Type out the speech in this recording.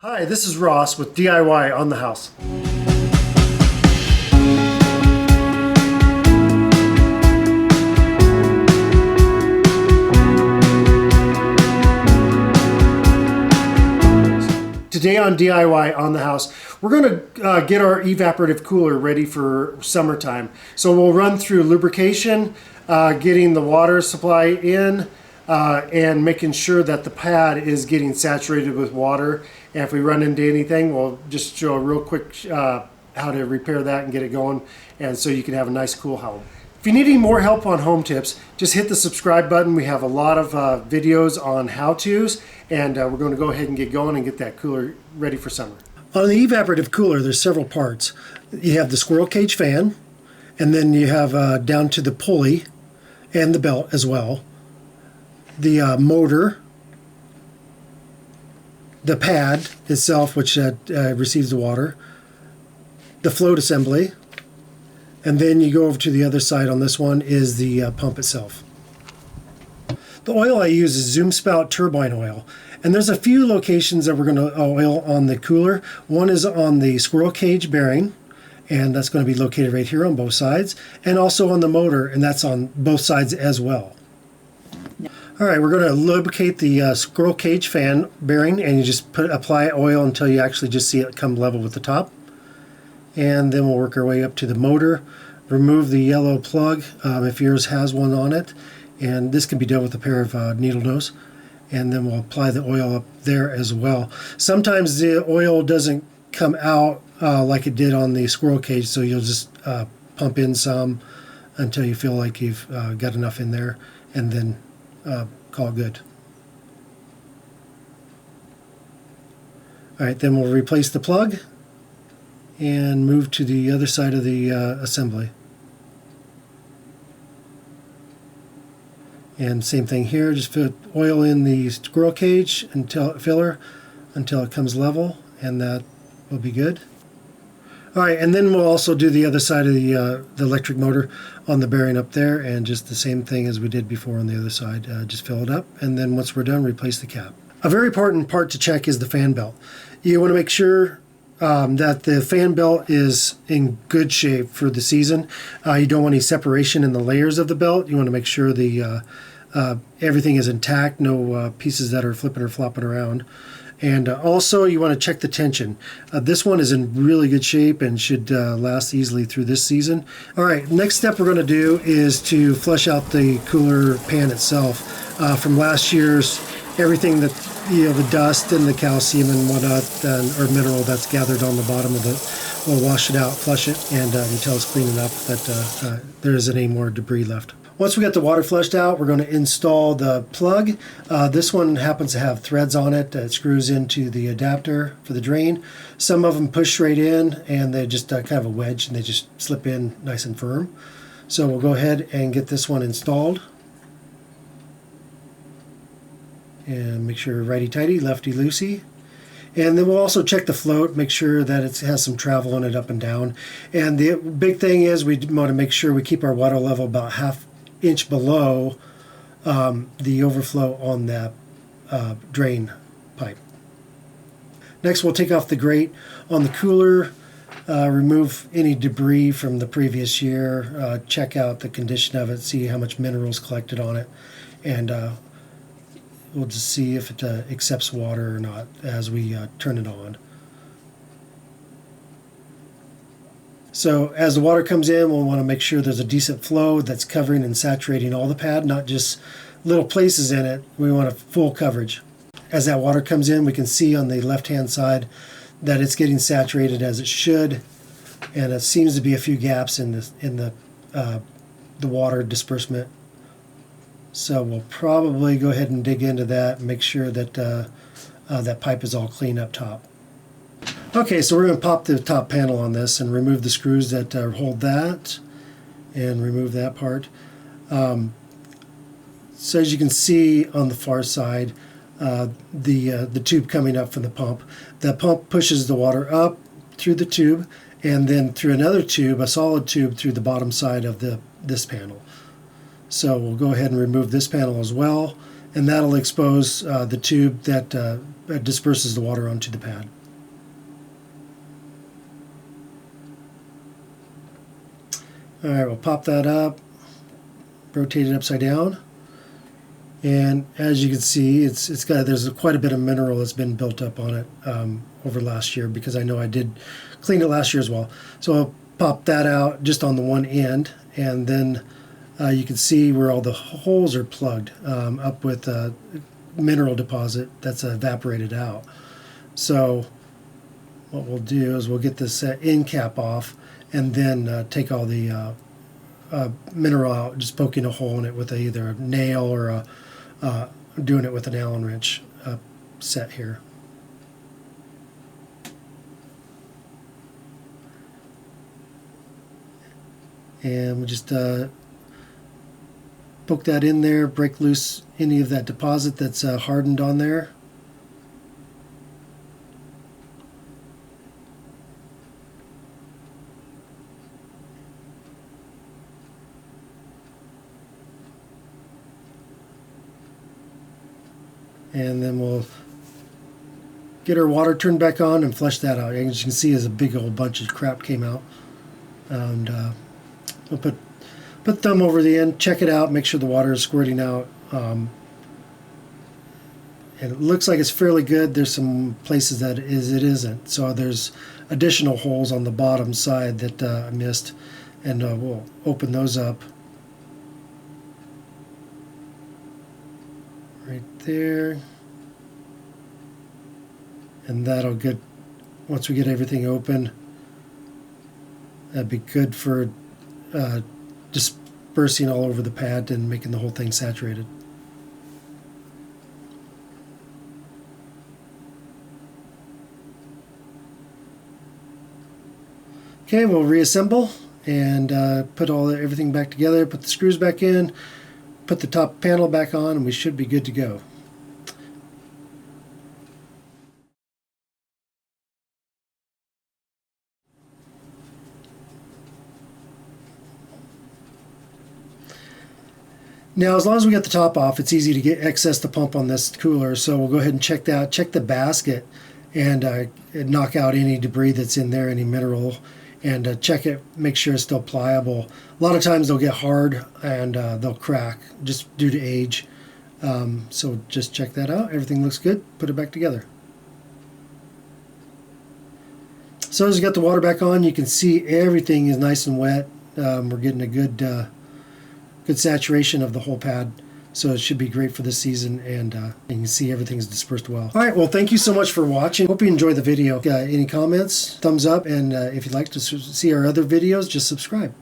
Hi, this is Ross with DIY on the House. Today on DIY on the House, we're going to get our evaporative cooler ready for summertime. So we'll run through lubrication, getting the water supply in, and making sure that the pad is getting saturated with water. And if we run into anything, we'll just show a real quick how to repair that and get it going, and so you can have a nice cool home. If you need any more help on home tips, just hit the subscribe button. We have a lot of videos on how-tos, and we're going to go ahead and get going and get that cooler ready for summer. On the evaporative cooler, there's several parts. You have the squirrel cage fan, and then you have down to the pulley and the belt as well. The motor, the pad itself, which receives the water, the float assembly, and then you go over to the other side on this one is the pump itself. The oil I use is Zoom Spout turbine oil, and there's a few locations that we're going to oil on the cooler. One is on the squirrel cage bearing, and that's going to be located right here on both sides, and also on the motor, and that's on both sides as well. All right, we're going to lubricate the squirrel cage fan bearing, and you just apply oil until you actually just see it come level with the top. And then we'll work our way up to the motor. Remove the yellow plug if yours has one on it, and this can be done with a pair of needle nose. And then we'll apply the oil up there as well. Sometimes the oil doesn't come out like it did on the squirrel cage, so you'll just pump in some until you feel like you've got enough in there, and then call it good. All right, then we'll replace the plug and move to the other side of the assembly. And same thing here, just put oil in the squirrel cage until it comes level, and that will be good. All right, and then we'll also do the other side of the electric motor on the bearing up there, and just the same thing as we did before on the other side. Just fill it up, and then once we're done, replace the cap. A very important part to check is the fan belt. You want to make sure that the fan belt is in good shape for the season. You don't want any separation in the layers of the belt. You want to make sure the everything is intact, no pieces that are flipping or flopping around. And also you want to check the tension. This one is in really good shape and should last easily through this season. All right, next step we're going to do is to flush out the cooler pan itself. From last year's, everything that, the dust and the calcium and whatnot, or mineral that's gathered on the bottom of it, we'll wash it out, flush it, and until it's clean enough that there isn't any more debris left. Once we get the water flushed out, we're going to install the plug. This one happens to have threads on it that screws into the adapter for the drain. Some of them push right in, and they just kind of a wedge, and they just slip in nice and firm. So we'll go ahead and get this one installed. And make sure righty-tighty, lefty-loosey. And then we'll also check the float, make sure that it has some travel on it up and down. And the big thing is we want to make sure we keep our water level about ½ inch below the overflow on that drain pipe. Next, we'll take off the grate on the cooler, remove any debris from the previous year, check out the condition of it, see how much minerals collected on it, and we'll just see if it accepts water or not as we turn it on. So as the water comes in, we'll want to make sure there's a decent flow that's covering and saturating all the pad, not just little places in it. We want a full coverage. As that water comes in, we can see on the left-hand side that it's getting saturated as it should, and it seems to be a few gaps in the water disbursement. So we'll probably go ahead and dig into that and make sure that that pipe is all clean up top. Okay, so we're going to pop the top panel on this and remove the screws that hold that, and remove that part. So as you can see on the far side, the tube coming up from the pump. The pump pushes the water up through the tube, and then through another tube, a solid tube, through the bottom side of this panel. So we'll go ahead and remove this panel as well, and that'll expose the tube that disperses the water onto the pad. Alright, we'll pop that up, rotate it upside down, and as you can see, there's quite a bit of mineral that's been built up on it over last year, because I know I did clean it last year as well. So I'll pop that out just on the one end, and then you can see where all the holes are plugged up with mineral deposit that's evaporated out. So what we'll do is we'll get this end cap off, and then take all the mineral out, just poking a hole in it with either a nail or doing it with an Allen wrench set here. And we just poke that in there, break loose any of that deposit that's hardened on there. And then we'll get our water turned back on and flush that out. As you can see, as a big old bunch of crap came out. And we'll put thumb over the end, check it out, make sure the water is squirting out. And it looks like it's fairly good. There's some places that it isn't. So there's additional holes on the bottom side that I missed, and we'll open those up. Right there, and that'll get, once we get everything open, that'd be good for dispersing all over the pad and making the whole thing saturated. Okay, we'll reassemble and put everything back together, put the screws back in, put the top panel back on, and we should be good to go. Now, as long as we get the top off, it's easy to access the pump on this cooler, so we'll go ahead and check that. Check the basket and knock out any debris that's in there, any mineral, and check it, make sure it's still pliable. A lot of times they'll get hard and they'll crack just due to age. So just check that out. Everything looks good. Put it back together. So as you got the water back on, you can see everything is nice and wet. We're getting a good saturation of the whole pad. So it should be great for this season, and you can see everything's dispersed well. All right, well, thank you so much for watching. Hope you enjoyed the video. Any comments, thumbs up, and if you'd like to see our other videos, just subscribe.